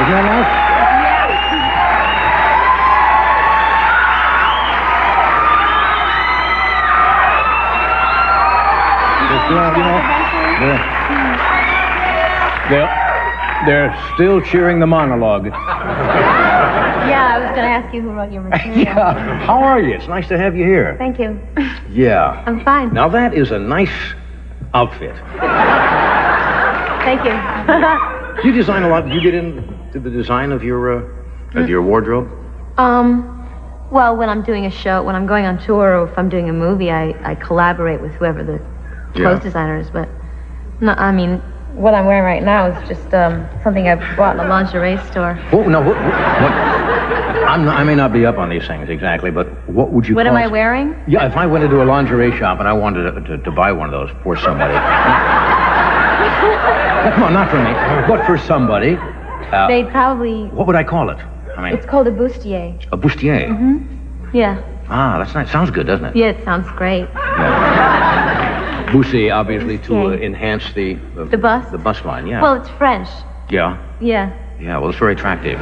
that nice? They're still cheering the monologue. Yeah, I was going to ask you who wrote your material. Yeah. How are you? It's nice to have you here. Thank you. Yeah. I'm fine. Now that is a nice outfit. Thank you. You design a lot. Do you get into the design of your wardrobe? Well, when I'm doing a show, when I'm going on tour, or if I'm doing a movie, I collaborate with whoever the clothes designer is. But no, I mean, what I'm wearing right now is just something I bought in a lingerie store. Oh no! What? I may not be up on these things exactly, but what would you? What am I wearing? Yeah, if I went into a lingerie shop and I wanted to buy one of those for somebody. Come on, not for me, but for somebody. They'd probably. What would I call it? I mean, it's called a bustier. A bustier. Mm-hmm. Yeah. Ah, that's nice. Sounds good, doesn't it? Yeah, it sounds great. Yeah. Bustier, obviously, to enhance the bust. The bust line. Yeah. Well, it's French. Yeah. Yeah. Yeah. Well, it's very attractive.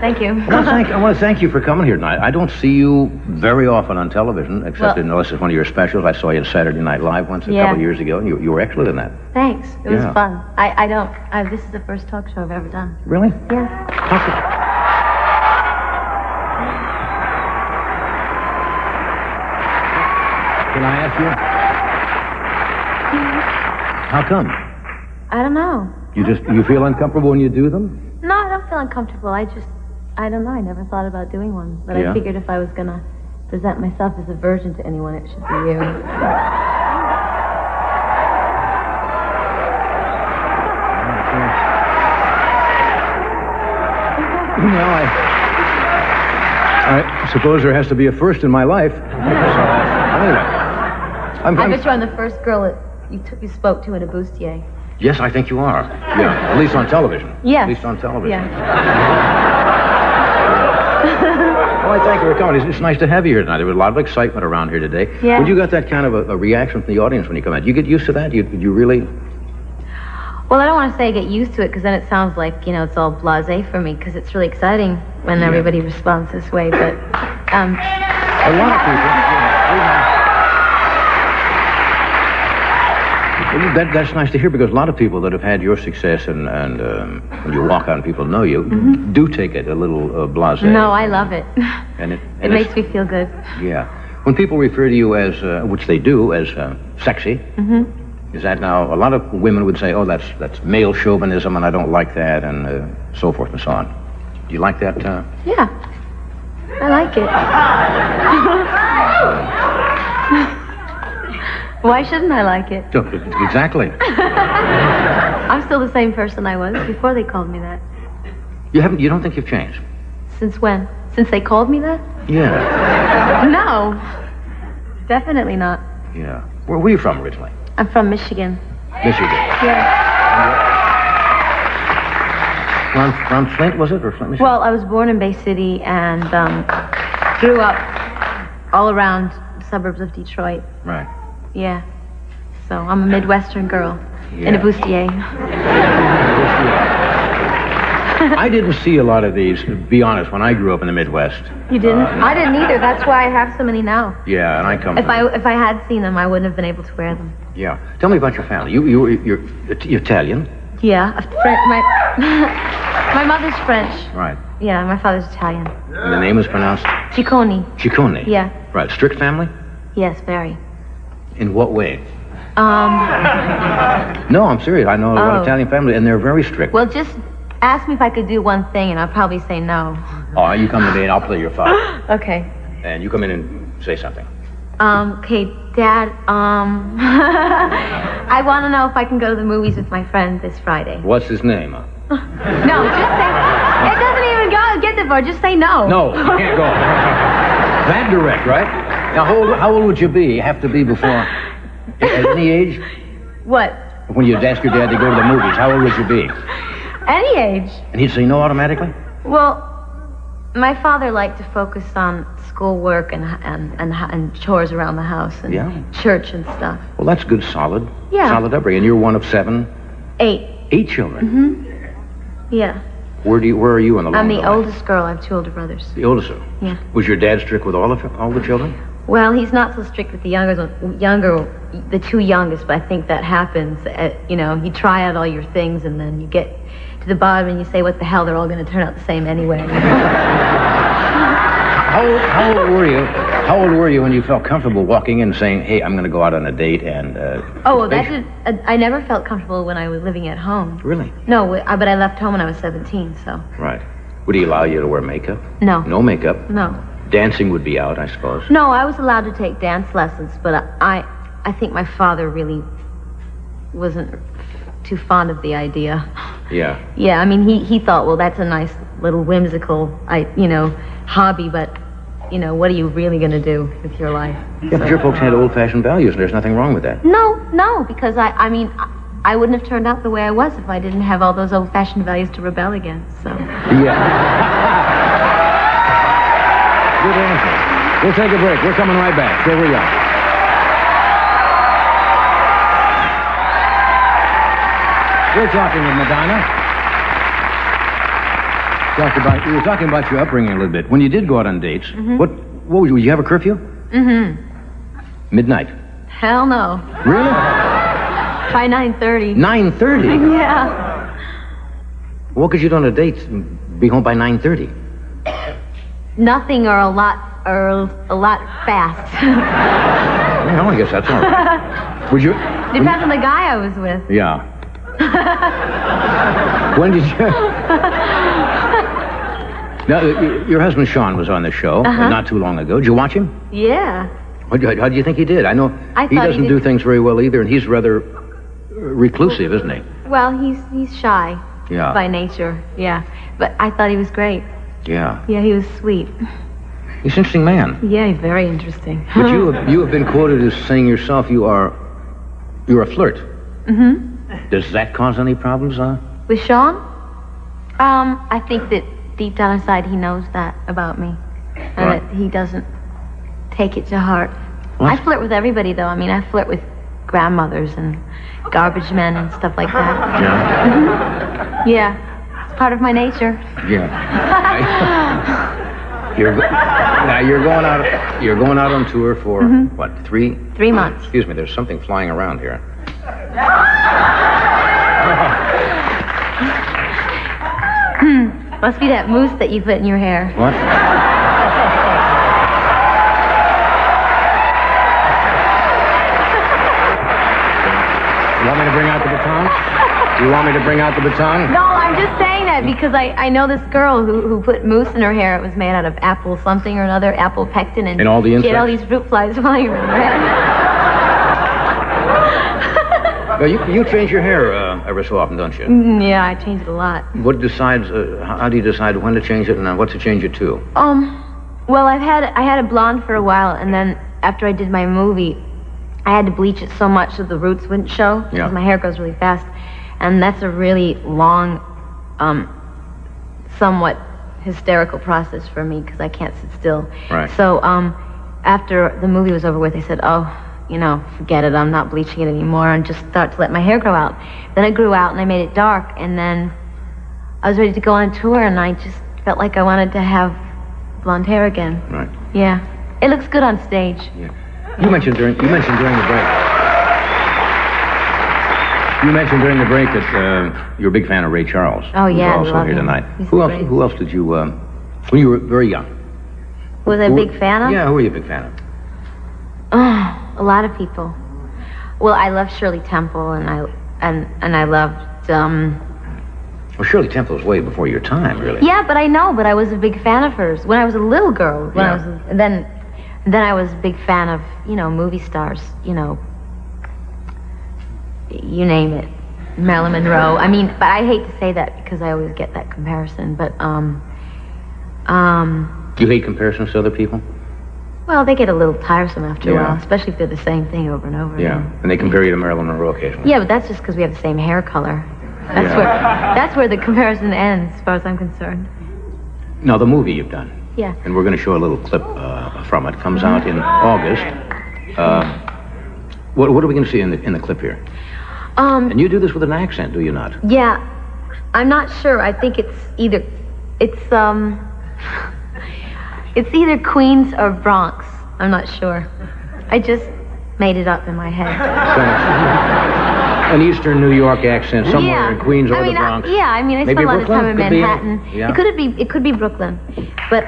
Thank you. I want to thank you for coming here tonight. I don't see you very often on television, except unless it's one of your specials. I saw you on Saturday Night Live once a couple of years ago, and you were excellent in that. Thanks. It was fun. This is the first talk show I've ever done. Really? Yeah. Can I ask you? How come? I don't know. You feel uncomfortable when you do them? No, I don't feel uncomfortable. I don't know. I never thought about doing one. But I figured if I was going to present myself as a virgin to anyone, it should be you. I suppose there has to be a first in my life. Anyway. I bet you're the first girl that you spoke to in a bustier. Yes, I think you are. Yeah, at least on television. Yes. At least on television. Yeah. Well, I thank you for coming. It's nice to have you here tonight. There was a lot of excitement around here today. Yeah. When you got that kind of a reaction from the audience when you come out, do you get used to that? You really... Well, I don't want to say I get used to it, because then it sounds like, it's all blasé for me, because it's really exciting when everybody responds this way, but... A lot of people... That's nice to hear, because a lot of people that have had your success and when you walk out and people know you, do take it a little blasé. No, I love it. And it makes me feel good. Yeah. When people refer to you as, which they do, as sexy, is that now, a lot of women would say, oh, that's male chauvinism and I don't like that, and so forth and so on. Do you like that? Yeah. I like it. Why shouldn't I like it? Exactly. I'm still the same person I was before they called me that. You don't think you've changed? Since when? Since they called me that? Yeah. No. Definitely not. Yeah. Where were you from originally? I'm from Michigan. Michigan? Yeah. From Flint, was it? Or Flint, Michigan? Well, I was born in Bay City and grew up all around the suburbs of Detroit. Right. Yeah. So I'm a Midwestern girl in a bustier. I didn't see a lot of these, to be honest, when I grew up in the Midwest. You didn't? I didn't either. That's why I have so many now. Yeah, and I come If I had seen them, I wouldn't have been able to wear them. Yeah. Tell me about your family. You're Italian? Yeah. My mother's French. Right. Yeah, my father's Italian. And the name is pronounced? Ciccone. Ciccone? Yeah. Right. Strict family? Yes, very. In what way? No, I'm serious. I know a lot of Italian families, and they're very strict. Well, just ask me if I could do one thing, and I'll probably say no. Oh, you come to me, and I'll play your father. Okay. And you come in and say something. Okay, Dad, I want to know if I can go to the movies with my friend this Friday. What's his name? No, just say... It doesn't even get that far. Just say no. No, you can't go. That direct, right? Now, how old would you be? You have to be before... At any age? What? When you'd ask your dad to go to the movies, how old would you be? Any age. And he'd say no automatically? Well, my father liked to focus on schoolwork and chores around the house and church and stuff. Well, that's good, solid. Yeah. Solid upbringing. And you're one of 7? 8. 8 children? Yeah. Where are you in the line? I'm the oldest girl. I have 2 older brothers. The oldest? Yeah. Was your dad strict with all the children? Well, he's not so strict with the the 2 youngest, but I think that happens. You know, you try out all your things, and then you get to the bottom, and you say, "What the hell? They're all going to turn out the same anyway." How old were you? How old were you when you felt comfortable walking in, saying, "Hey, I'm going to go out on a date"? And oh, well, I never felt comfortable when I was living at home. Really? No, but I left home when I was 17, so. Right. Would he allow you to wear makeup? No. No makeup? No. Dancing would be out, I suppose. No, I was allowed to take dance lessons, but I think my father really wasn't too fond of the idea. Yeah. Yeah, I mean, he thought, well, that's a nice little whimsical, hobby, but, what are you really going to do with your life? Yeah, but your folks had old-fashioned values, and there's nothing wrong with that. No, because I wouldn't have turned out the way I was if I didn't have all those old-fashioned values to rebel against, so. Yeah. Good answer. We'll take a break. We're coming right back. Stay where you are. We're talking with Madonna. We were talking about your upbringing a little bit. When you did go out on dates, what would you have a curfew? Midnight. Hell no. Really? Try 9:30. 9:30? Yeah. What could you do on a date? Be home by 9:30? Nothing or a lot fast. Well, I guess that's all right. Would you? Depends on the guy I was with. Yeah. When did you? Now, your husband Sean was on the show not too long ago. Did you watch him? Yeah. How do you think he did? I know he doesn't do things very well either, and he's rather reclusive, isn't he? Well, he's shy. Yeah. By nature. Yeah. But I thought he was great. Yeah. Yeah, he was sweet. He's an interesting man. Yeah, he's very interesting. But you have been quoted as saying yourself you're a flirt. Does that cause any problems? With Sean? I think that deep down inside he knows that about me. And that he doesn't take it to heart. What? I flirt with everybody, though. I mean, I flirt with grandmothers and garbage men and stuff like that. Yeah? Yeah. It's part of my nature. Yeah. You're going out on tour for, what, 3 months. Excuse me, there's something flying around here. Must be that mousse that you put in your hair. What? You want me to bring out the baton? You want me to bring out the baton? No, I'm just saying that because I know this girl who put mousse in her hair. It was made out of apple something or another, apple pectin, and all the insects? She had all these fruit flies flying around her head. Well, you change your hair every so often, don't you? Yeah, I change it a lot. What decides? How do you decide when to change it and what to change it to? Well, I had a blonde for a while, and then after I did my movie, I had to bleach it so much that the roots wouldn't show. Yeah. Because my hair grows really fast, and that's a really long, somewhat hysterical process for me because I can't sit still. Right. So after the movie was over with, I said, forget it, I'm not bleaching it anymore, and just start to let my hair grow out. Then it grew out, and I made it dark, and then I was ready to go on tour, and I just felt like I wanted to have blonde hair again. Right. Yeah. It looks good on stage. Yeah. You mentioned during the break. You mentioned during the break that you're a big fan of Ray Charles. Oh, yeah, who's also love here him. tonight. He's Who great. else did you, when you were very young? Was I a big fan of? Yeah, who were you a big fan of? Oh, a lot of people. Well, I loved Shirley Temple, and I loved. Well, Shirley Temple was way before your time, really. Yeah, but I was a big fan of hers when I was a little girl. And then I was a big fan of movie stars. You name it, Marilyn Monroe. I mean, but I hate to say that because I always get that comparison. But You hate comparisons to other people? Well, they get a little tiresome after a Yeah. while, especially if they're the same thing over and over Yeah, again. and they compare you to Marilyn Monroe occasionally. Yeah, but that's just because we have the same hair color. That's where the comparison ends, as far as I'm concerned. Now, the movie you've done. Yeah. And we're going to show a little clip from it. Comes out in August. What are we going to see in the clip here? And you do this with an accent, do you not? Yeah. I'm not sure. I think it's either Queens or Bronx. I'm not sure. I just made it up in my head. An Eastern New York accent somewhere in Queens or the Bronx. I mean, I spent a lot of time in Manhattan. Yeah. It could be Brooklyn, but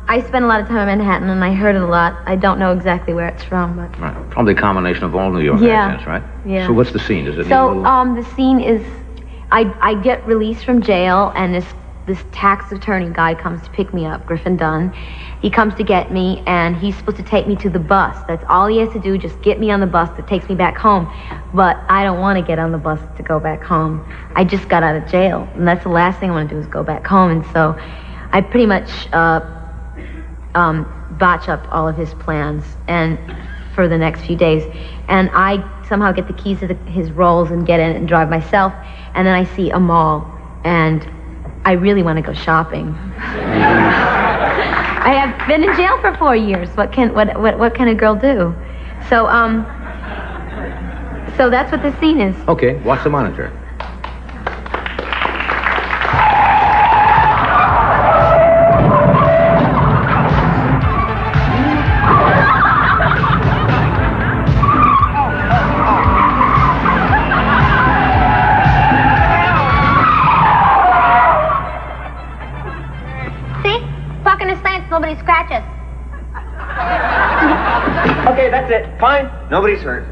I spent a lot of time in Manhattan, and I heard it a lot. I don't know exactly where it's from, but right. Probably a combination of all New York accents, right? Yeah. So what's the scene? Is it the scene is I get released from jail, and this tax attorney guy comes to pick me up, Griffin Dunn. He comes to get me, and he's supposed to take me to the bus. That's all he has to do, just get me on the bus that takes me back home. But I don't want to get on the bus to go back home. I just got out of jail, and that's the last thing I want to do is go back home. And so I pretty much botch up all of his plans and for the next few days. And I somehow get the keys to his rolls and get in it and drive myself. And then I see a mall, and I really want to go shopping. I have been in jail for 4 years. What can a girl do? So so that's what the scene is. Okay, watch the monitor. Nobody scratches. Okay, that's it. Fine. Nobody's hurt.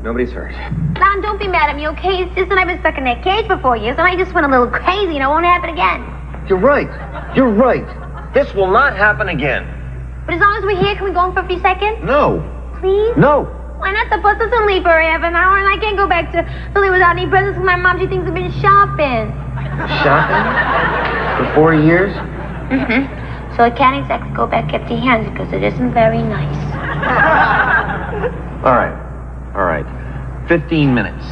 Nobody's hurt. Lon, don't be mad at me, okay? It's just that I've been stuck in that cage for 4 years, and I just went a little crazy, and it won't happen again. You're right. You're right. This will not happen again. But as long as we're here, can we go home for a few seconds? No. Please? No. Why not? The bus doesn't leave for half an hour, and I can't go back to Philly without any presents because my mom, she thinks I've been shopping. Shopping? For 4 years? Mm-hmm. So I can't exactly go back empty handed because it isn't very nice. All right. All right. 15 minutes.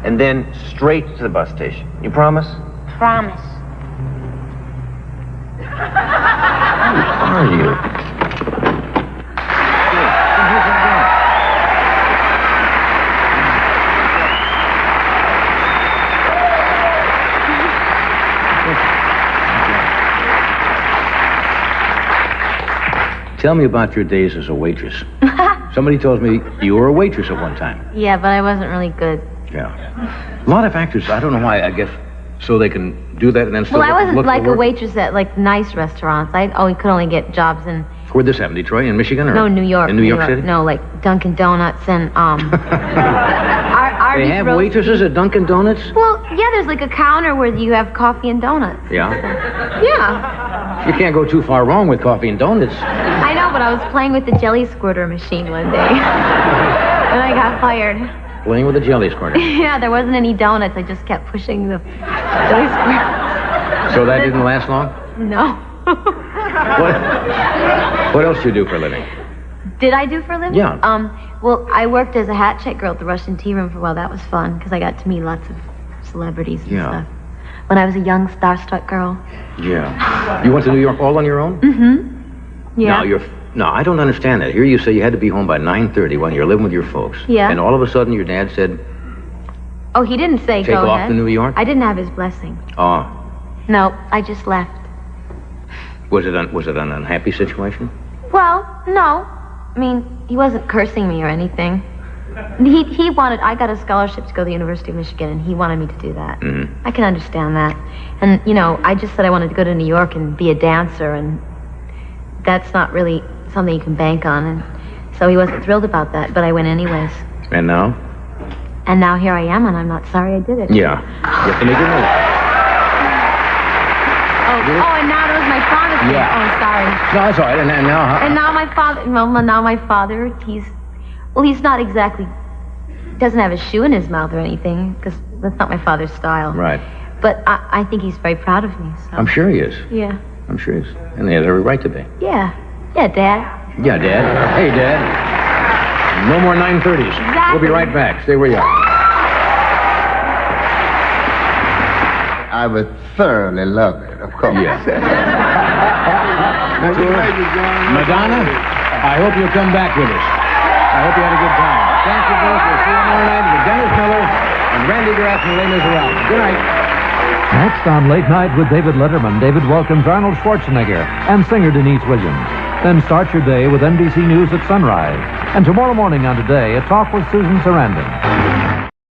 And then straight to the bus station. You promise? Promise. Who are you? Tell me about your days as a waitress. Somebody told me you were a waitress at one time. Yeah, but I wasn't really good. Yeah. A lot of actors, I don't know why, I guess, so they can do that and then still Well, I wasn't look like for a work. waitress at like nice restaurants. I could only get jobs in... Where'd this happen? Detroit? In Michigan? Or No, New York. In New York City? No, like Dunkin' Donuts and They have waitresses at Dunkin' Donuts? Well, yeah, there's like a counter where you have coffee and donuts. Yeah. Yeah. You can't go too far wrong with coffee and donuts. I know, but I was playing with the jelly squirter machine one day. And I got fired. Playing with a jelly squirter. Yeah, there wasn't any donuts. I just kept pushing the jelly squirter. So that didn't last long? No. What else do you do for a living? Did I do for a living? Yeah. Well, I worked as a hat check girl at the Russian Tea Room for a while. That was fun because I got to meet lots of celebrities and stuff. When I was a young starstruck girl. Yeah. You went to New York all on your own? Mm-hmm. Yeah. No, I don't understand that. Here you say you had to be home by 9:30 when you're living with your folks. Yeah. And all of a sudden your dad said, Oh, he didn't say take go off ahead. to New York? I didn't have his blessing. Oh. No, I just left. Was it an unhappy situation? Well, no. I mean, he wasn't cursing me or anything. He wanted, I got a scholarship to go to the University of Michigan, and he wanted me to do that. Mm-hmm. I can understand that. And, you know, I just said I wanted to go to New York and be a dancer, and that's not really something you can bank on. And so he wasn't thrilled about that, but I went anyways. And now? And now here I am, and I'm not sorry I did it. Yeah. You have to make your move. Oh, and now that was my father. Yeah. Oh, sorry. No, that's all right. And now how? And now my father, he's not exactly, doesn't have a shoe in his mouth or anything, because that's not my father's style. Right. But I think he's very proud of me, so. I'm sure he is. Yeah. I'm sure he is. And he has every right to be. Yeah. Yeah, Dad. Yeah, Dad. Hey, Dad. No more 9:30s. Exactly. We'll be right back. Stay where you are. I would thoroughly love it, of course. Yeah. Madonna, I hope you'll come back with us. I hope you had a good time. Thank you both. We'll see you tomorrow night with Dennis Miller and Randy Graff and Les Miserables. Good night. Next on Late Night with David Letterman, David welcomes Arnold Schwarzenegger and singer Denise Williams. Then start your day with NBC News at sunrise. And tomorrow morning on Today, a talk with Susan Sarandon.